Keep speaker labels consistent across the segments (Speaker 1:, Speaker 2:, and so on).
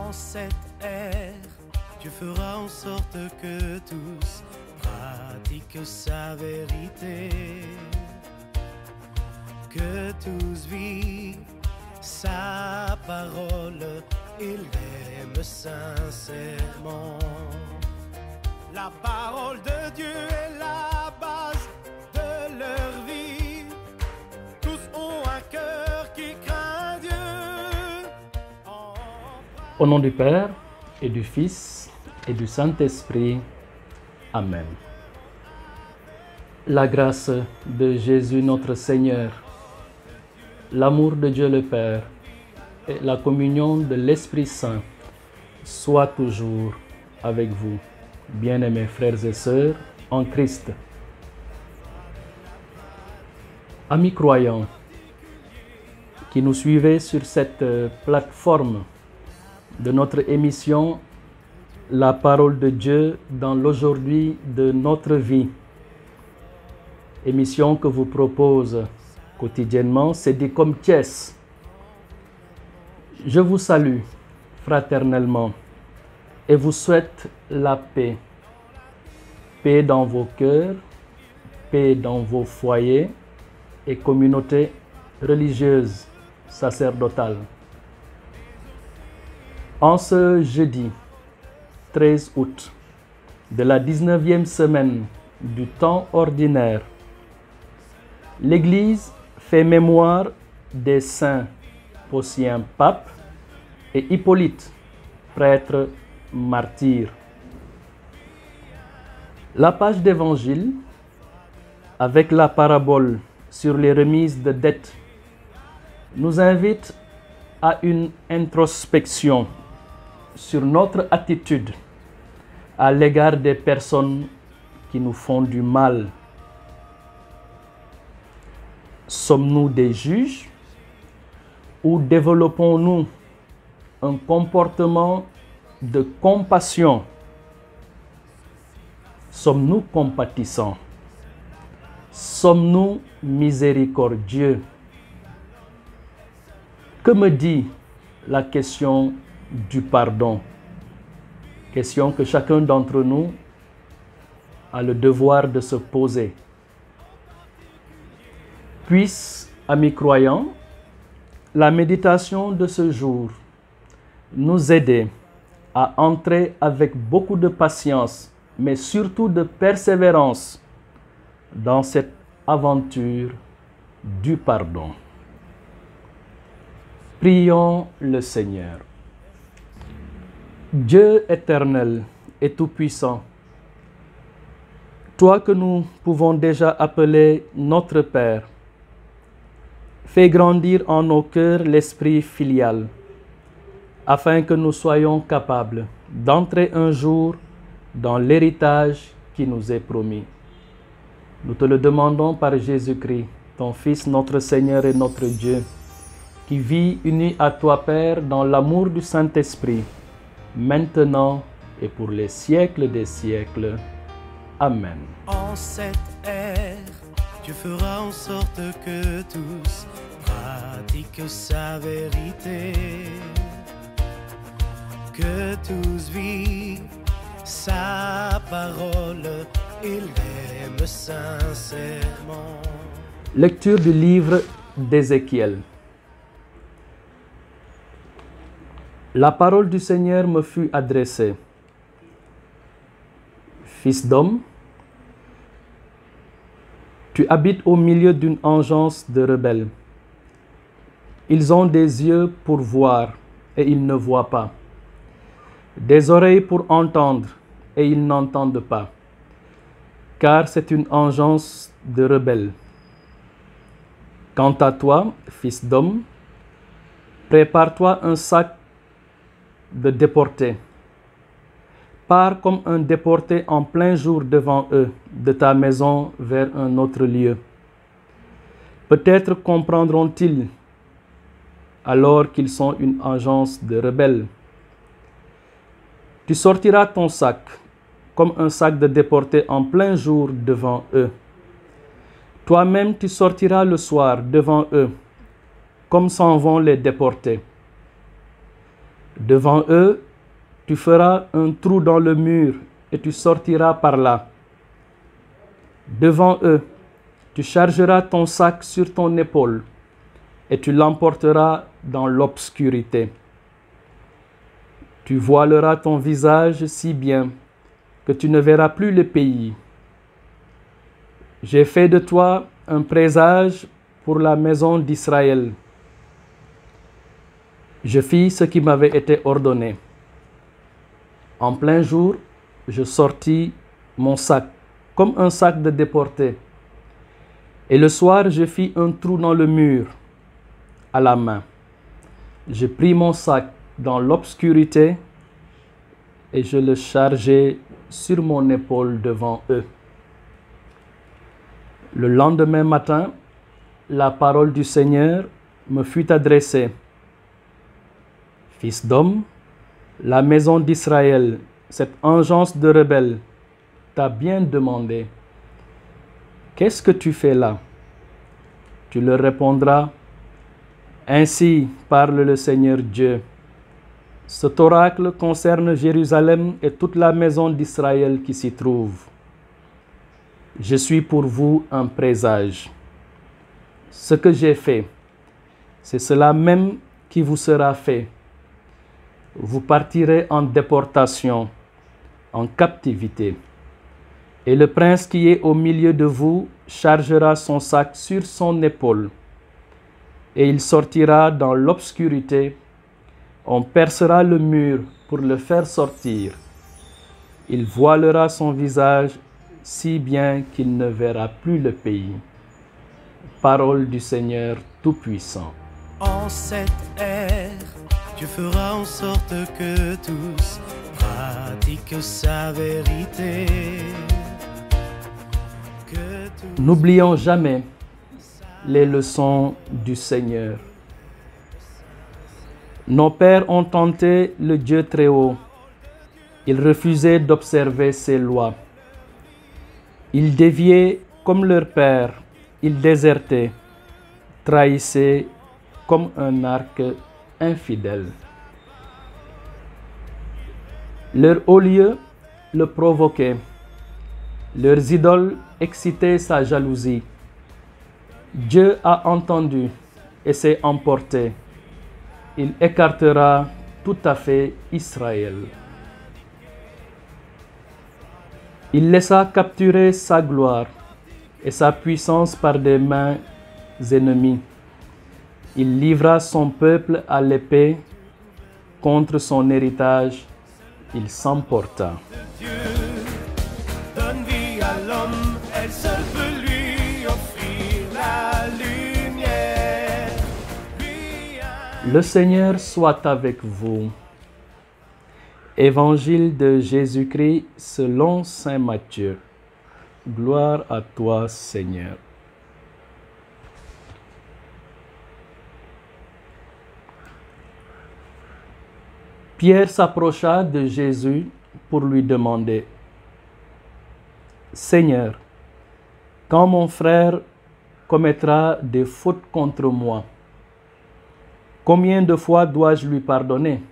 Speaker 1: En cette ère, Dieu fera en sorte que tous pratiquent sa vérité, que tous vivent sa parole et l'aiment sincèrement. La parole de Dieu est la base de leur vie. Tous ont un cœur qui craint Dieu.
Speaker 2: Au nom du Père et du Fils et du Saint-Esprit. Amen. La grâce de Jésus notre Seigneur, l'amour de Dieu le Père et la communion de l'Esprit Saint soient toujours avec vous, bien-aimés frères et sœurs en Christ. Amis croyants qui nous suivez sur cette plateforme de notre émission La parole de Dieu dans l'aujourd'hui de notre vie. Émission que vous propose quotidiennement Cédicom Thiès. Je vous salue fraternellement et vous souhaite la paix. Paix dans vos cœurs, paix dans vos foyers et communautés religieuses, sacerdotales. En ce jeudi 13 août de la 19e semaine du temps ordinaire, l'Église fait mémoire des saints Poscien pape et Hippolyte, prêtre martyr. La page d'évangile, avec la parabole sur les remises de dettes, nous invite à une introspection sur notre attitude à l'égard des personnes qui nous font du mal. Sommes-nous des juges ou développons-nous un comportement de compassion? Sommes-nous compatissants? Sommes-nous miséricordieux? Que me dit la question du pardon? Question que chacun d'entre nous a le devoir de se poser. Puisse, amis croyants, la méditation de ce jour nous aider à entrer avec beaucoup de patience, mais surtout de persévérance dans cette aventure du pardon. Prions le Seigneur. Dieu éternel et tout-puissant, toi que nous pouvons déjà appeler notre Père, fais grandir en nos cœurs l'esprit filial, afin que nous soyons capables d'entrer un jour dans l'héritage qui nous est promis. Nous te le demandons par Jésus-Christ, ton Fils, notre Seigneur et notre Dieu, qui vit uni à toi, Père, dans l'amour du Saint-Esprit, maintenant et pour les siècles des siècles. Amen.
Speaker 1: En cette ère, Dieu fera en sorte que tous pratiquent sa vérité, que tous vivent sa parole et l'aiment sincèrement.
Speaker 2: Lecture du livre d'Ézéchiel. La parole du Seigneur me fut adressée. Fils d'homme, tu habites au milieu d'une engeance de rebelles. Ils ont des yeux pour voir et ils ne voient pas, des oreilles pour entendre et ils n'entendent pas, car c'est une engeance de rebelles. Quant à toi, fils d'homme, prépare-toi un sac de déportés. Pars comme un déporté en plein jour devant eux, de ta maison vers un autre lieu. Peut-être comprendront-ils alors qu'ils sont une agence de rebelles. Tu sortiras ton sac comme un sac de déportés en plein jour devant eux. Toi-même tu sortiras le soir devant eux, comme s'en vont les déportés. Devant eux, tu feras un trou dans le mur et tu sortiras par là. Devant eux, tu chargeras ton sac sur ton épaule et tu l'emporteras dans l'obscurité. Tu voileras ton visage si bien que tu ne verras plus le pays. J'ai fait de toi un présage pour la maison d'Israël. Je fis ce qui m'avait été ordonné. En plein jour, je sortis mon sac, comme un sac de déporté. Et le soir, je fis un trou dans le mur, à la main. Je pris mon sac dans l'obscurité et je le chargeai sur mon épaule devant eux. Le lendemain matin, la parole du Seigneur me fut adressée. Fils d'homme, la maison d'Israël, cette engeance de rebelles, t'a bien demandé. Qu'est-ce que tu fais là? Tu leur répondras, ainsi parle le Seigneur Dieu. Cet oracle concerne Jérusalem et toute la maison d'Israël qui s'y trouve. Je suis pour vous un présage. Ce que j'ai fait, c'est cela même qui vous sera fait. Vous partirez en déportation, en captivité. Et le prince qui est au milieu de vous chargera son sac sur son épaule. Et il sortira dans l'obscurité. On percera le mur pour le faire sortir. Il voilera son visage si bien qu'il ne verra plus le pays. Parole du Seigneur Tout-Puissant.
Speaker 1: En cette ère, Dieu fera en sorte que tous pratiquent sa vérité.
Speaker 2: N'oublions jamais les leçons du Seigneur. Nos pères ont tenté le Dieu très haut. Ils refusaient d'observer ses lois. Ils déviaient comme leur père. Ils désertaient, trahissaient comme un arc infidèle. Leur haut lieu le provoquait. Leurs idoles excitaient sa jalousie. Dieu a entendu et s'est emporté. Il écartera tout à fait Israël. Il laissa capturer sa gloire et sa puissance par des mains ennemies. Il livra son peuple à l'épée. Contre son héritage, il s'emporta.
Speaker 1: Dieu donne vie à l'homme, elle seule peut lui offrir la lumière.
Speaker 2: Le Seigneur soit avec vous. Évangile de Jésus-Christ selon saint Matthieu. Gloire à toi, Seigneur. Pierre s'approcha de Jésus pour lui demander, « Seigneur, quand mon frère commettra des fautes contre moi, combien de fois dois-je lui pardonner?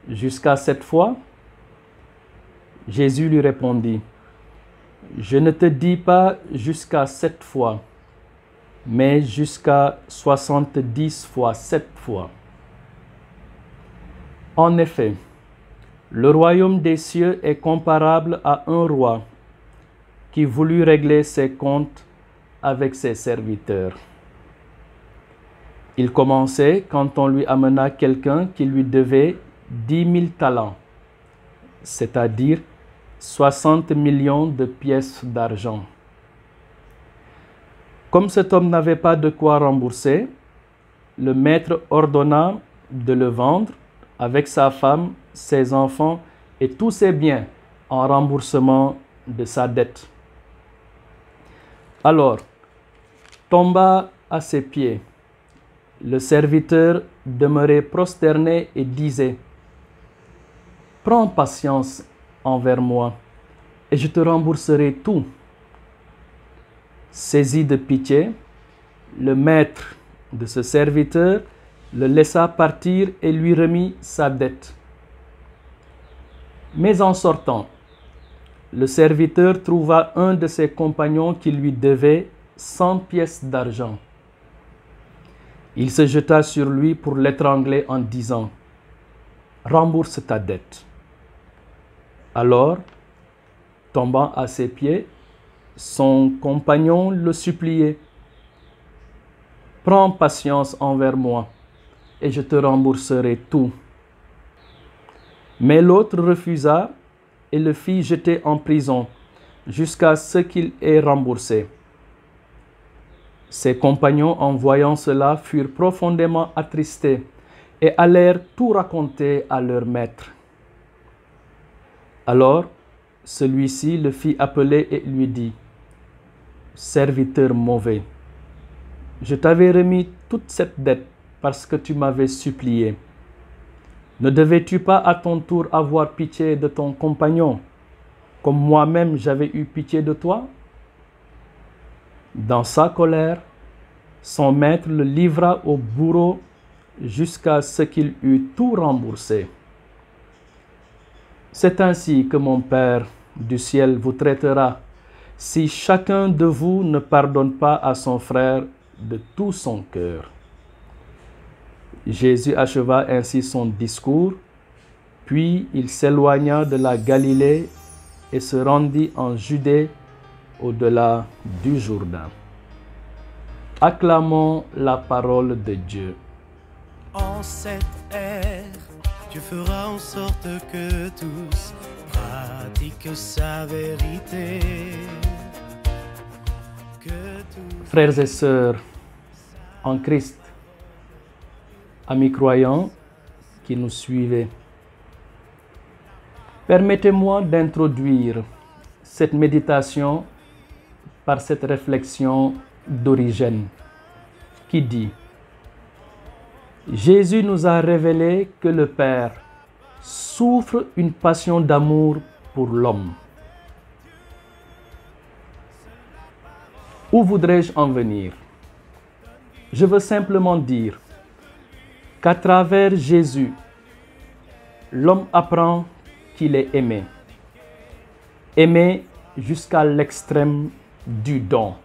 Speaker 2: Jusqu'à 7 fois? » Jésus lui répondit, « Je ne te dis pas jusqu'à 7 fois, mais jusqu'à 70 fois 7 fois. » En effet, le royaume des cieux est comparable à un roi qui voulut régler ses comptes avec ses serviteurs. Il commençait quand on lui amena quelqu'un qui lui devait 10 000 talents, c'est-à-dire 60 millions de pièces d'argent. Comme cet homme n'avait pas de quoi rembourser, le maître ordonna de le vendre avec sa femme, ses enfants et tous ses biens en remboursement de sa dette. Alors, tomba à ses pieds. Le serviteur demeurait prosterné et disait, « Prends patience envers moi, et je te rembourserai tout. » Saisi de pitié, le maître de ce serviteur le laissa partir et lui remit sa dette. Mais en sortant, le serviteur trouva un de ses compagnons qui lui devait 100 pièces d'argent. Il se jeta sur lui pour l'étrangler en disant « Rembourse ta dette ». Alors, tombant à ses pieds, son compagnon le suppliait « Prends patience envers moi, et je te rembourserai tout. » Mais l'autre refusa et le fit jeter en prison jusqu'à ce qu'il ait remboursé. Ses compagnons, en voyant cela, furent profondément attristés et allèrent tout raconter à leur maître. Alors, celui-ci le fit appeler et lui dit « Serviteur mauvais, je t'avais remis toute cette dette parce que tu m'avais supplié. Ne devais-tu pas à ton tour avoir pitié de ton compagnon, comme moi-même j'avais eu pitié de toi ?» Dans sa colère, son maître le livra au bourreau jusqu'à ce qu'il eût tout remboursé. C'est ainsi que mon Père du ciel vous traitera si chacun de vous ne pardonne pas à son frère de tout son cœur. Jésus acheva ainsi son discours, puis il s'éloigna de la Galilée et se rendit en Judée au-delà du Jourdain. Acclamons la parole de Dieu.
Speaker 1: En cette ère, Dieu fera en sorte que tous pratiquent sa vérité.
Speaker 2: Frères et sœurs en Christ, amis croyants qui nous suivez, permettez-moi d'introduire cette méditation par cette réflexion d'Origène qui dit « Jésus nous a révélé que le Père souffre une passion d'amour pour l'homme. » Où voudrais-je en venir? Je veux simplement dire qu'à travers Jésus, l'homme apprend qu'il est aimé. Aimé jusqu'à l'extrême du don.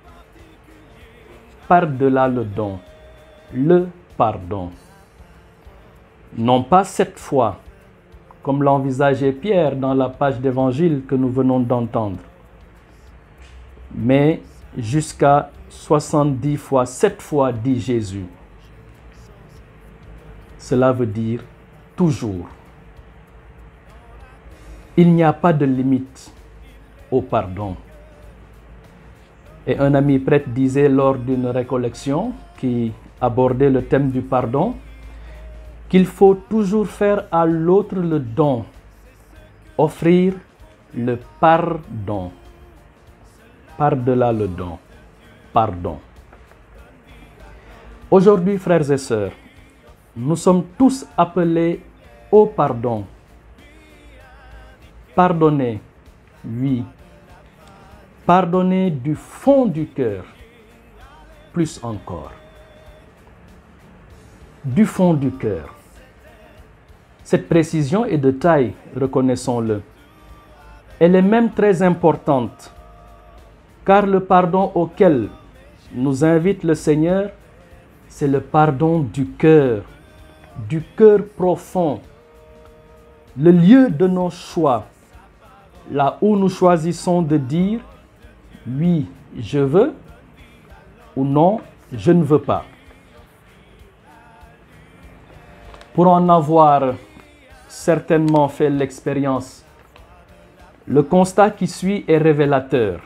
Speaker 2: Par-delà le don, le pardon. Non pas cette fois, comme l'envisageait Pierre dans la page d'évangile que nous venons d'entendre, mais jusqu'à 70 fois, 7 fois, dit Jésus. Cela veut dire toujours. Il n'y a pas de limite au pardon. Et un ami prêtre disait lors d'une récollection qui abordait le thème du pardon qu'il faut toujours faire à l'autre le don, offrir le pardon. Par-delà le don, pardon. Aujourd'hui, frères et sœurs, nous sommes tous appelés au pardon. Pardonner, oui. Pardonner du fond du cœur, plus encore. Du fond du cœur. Cette précision est de taille, reconnaissons-le. Elle est même très importante, car le pardon auquel nous invite le Seigneur, c'est le pardon du cœur profond, le lieu de nos choix, là où nous choisissons de dire « oui, je veux » ou « non, je ne veux pas ». Pour en avoir certainement fait l'expérience, le constat qui suit est révélateur.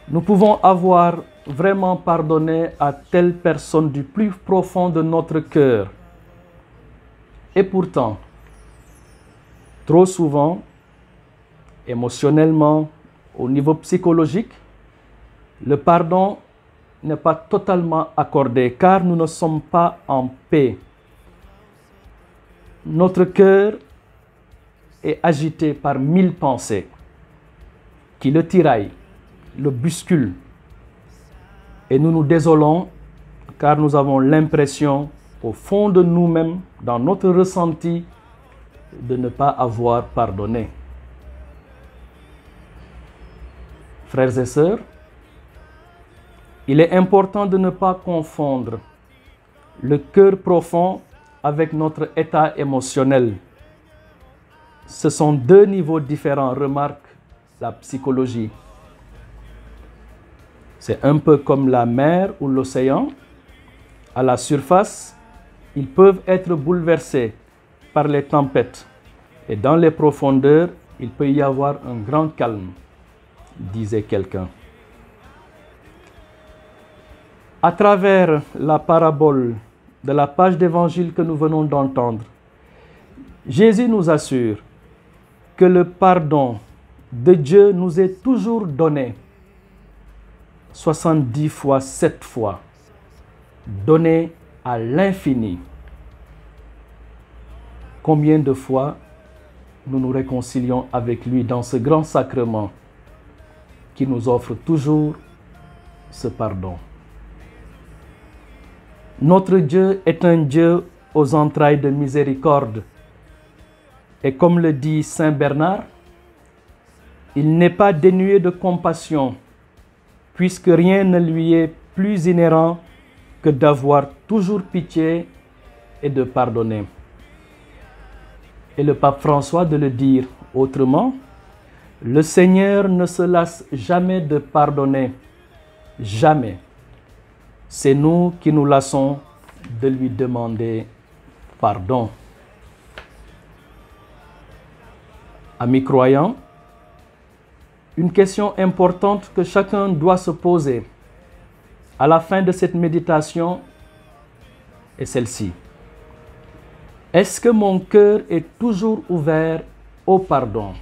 Speaker 2: Nous pouvons avoir vraiment pardonné à telle personne du plus profond de notre cœur. Et pourtant, trop souvent, émotionnellement, au niveau psychologique, le pardon n'est pas totalement accordé car nous ne sommes pas en paix. Notre cœur est agité par 1000 pensées qui le tiraillent, le bousculent. Et nous nous désolons car nous avons l'impression au fond de nous-mêmes, dans notre ressenti, de ne pas avoir pardonné. Frères et sœurs, il est important de ne pas confondre le cœur profond avec notre état émotionnel. Ce sont deux niveaux différents, remarque la psychologie. C'est un peu comme la mer ou l'océan. À la surface, ils peuvent être bouleversés par les tempêtes. Et dans les profondeurs, il peut y avoir un grand calme, disait quelqu'un. À travers la parabole de la page d'évangile que nous venons d'entendre, Jésus nous assure que le pardon de Dieu nous est toujours donné 70 fois, 7 fois, donné à l'infini. Combien de fois nous nous réconcilions avec lui dans ce grand sacrement qui nous offre toujours ce pardon. Notre Dieu est un Dieu aux entrailles de miséricorde. Et comme le dit Saint Bernard, il n'est pas dénué de compassion, puisque rien ne lui est plus inhérent que d'avoir toujours pitié et de pardonner. Et le pape François de le dire autrement, le Seigneur ne se lasse jamais de pardonner, jamais. C'est nous qui nous lassons de lui demander pardon. Amis croyants, une question importante que chacun doit se poser à la fin de cette méditation est celle-ci. Est-ce que mon cœur est toujours ouvert au pardon?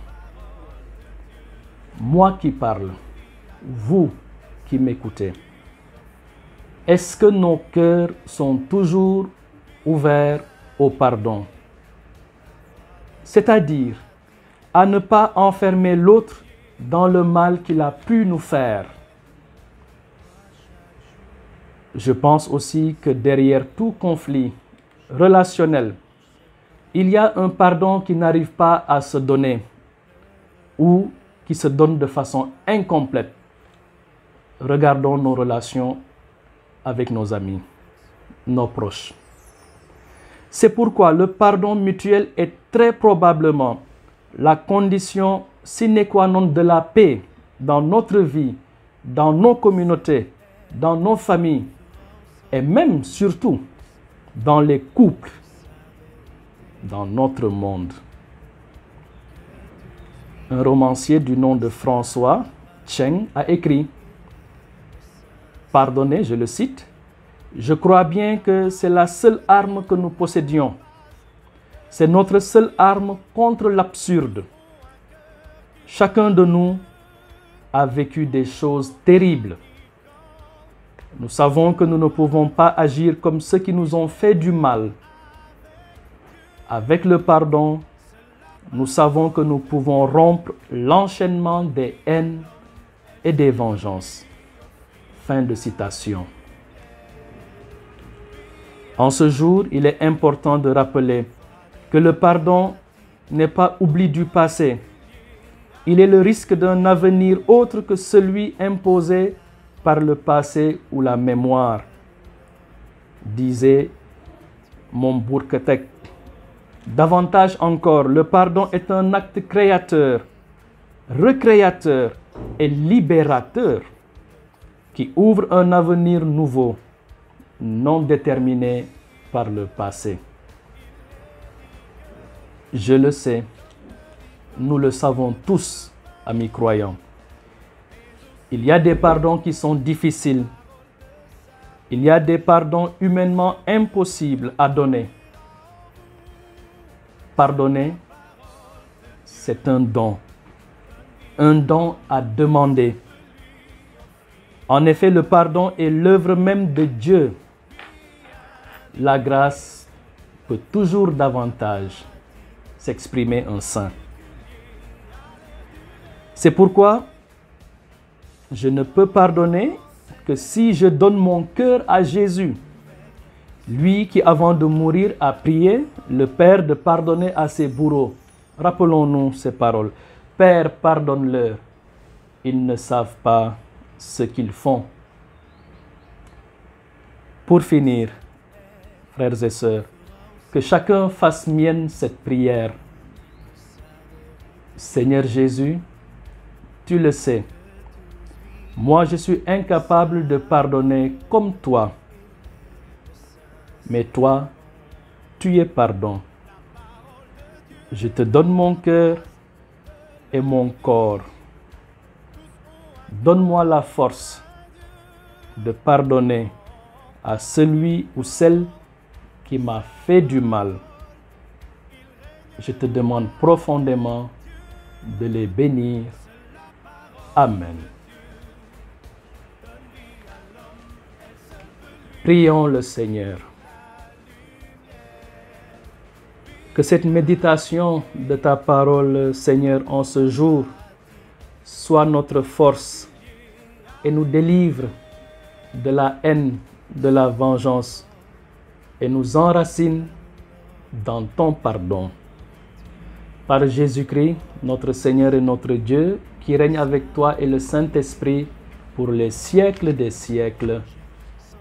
Speaker 2: Moi qui parle, vous qui m'écoutez, est-ce que nos cœurs sont toujours ouverts au pardon? C'est-à-dire à ne pas enfermer l'autre dans le mal qu'il a pu nous faire. Je pense aussi que derrière tout conflit relationnel, il y a un pardon qui n'arrive pas à se donner ou qui se donne de façon incomplète. Regardons nos relations avec nos amis, nos proches. C'est pourquoi le pardon mutuel est très probablement la condition sine qua non de la paix dans notre vie, dans nos communautés, dans nos familles et même surtout dans les couples, dans notre monde. Un romancier du nom de François Cheng a écrit « Pardonnez, je le cite, je crois bien que c'est la seule arme que nous possédions. C'est notre seule arme contre l'absurde. Chacun de nous a vécu des choses terribles. Nous savons que nous ne pouvons pas agir comme ceux qui nous ont fait du mal. Avec le pardon, nous savons que nous pouvons rompre l'enchaînement des haines et des vengeances. » Fin de citation. En ce jour, il est important de rappeler que le pardon n'est pas oubli du passé. Il est le risque d'un avenir autre que celui imposé par le passé ou la mémoire, disait Mombourketek. Davantage encore, le pardon est un acte créateur, recréateur et libérateur qui ouvre un avenir nouveau, non déterminé par le passé. Je le sais, nous le savons tous, amis croyants. Il y a des pardons qui sont difficiles. Il y a des pardons humainement impossibles à donner. Pardonner, c'est un don à demander. En effet, le pardon est l'œuvre même de Dieu. La grâce peut toujours davantage s'exprimer en saint. C'est pourquoi je ne peux pardonner que si je donne mon cœur à Jésus, Lui qui, avant de mourir, a prié le Père de pardonner à ses bourreaux. Rappelons-nous ces paroles. Père, pardonne-leur. Ils ne savent pas ce qu'ils font. Pour finir, frères et sœurs, que chacun fasse mienne cette prière. Seigneur Jésus, tu le sais, moi je suis incapable de pardonner comme toi. Mais toi, tu es pardon. Je te donne mon cœur et mon corps. Donne-moi la force de pardonner à celui ou celle qui m'a fait du mal. Je te demande profondément de les bénir. Amen. Prions le Seigneur. Que cette méditation de ta parole, Seigneur, en ce jour, soit notre force et nous délivre de la haine, de la vengeance et nous enracine dans ton pardon. Par Jésus-Christ, notre Seigneur et notre Dieu, qui règne avec toi et le Saint-Esprit pour les siècles des siècles.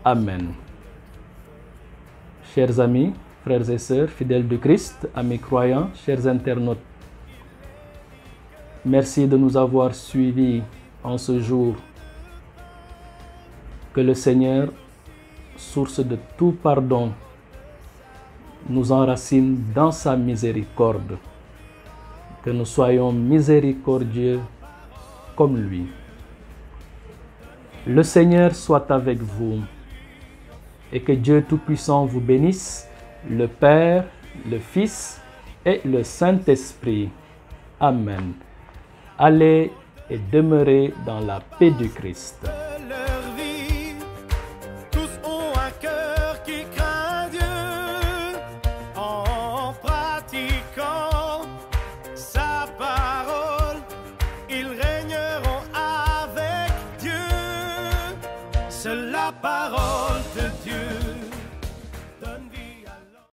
Speaker 2: Amen. Chers amis, frères et sœurs, fidèles du Christ, amis croyants, chers internautes, merci de nous avoir suivis en ce jour. Que le Seigneur, source de tout pardon, nous enracine dans sa miséricorde. Que nous soyons miséricordieux comme lui. Le Seigneur soit avec vous et que Dieu Tout-Puissant vous bénisse, le Père, le Fils et le Saint-Esprit. Amen. Allez et demeurez dans la paix du Christ.
Speaker 1: Leur vie, tous ont un cœur qui craint Dieu, en pratiquant sa parole, ils régneront avec Dieu. C'est la parole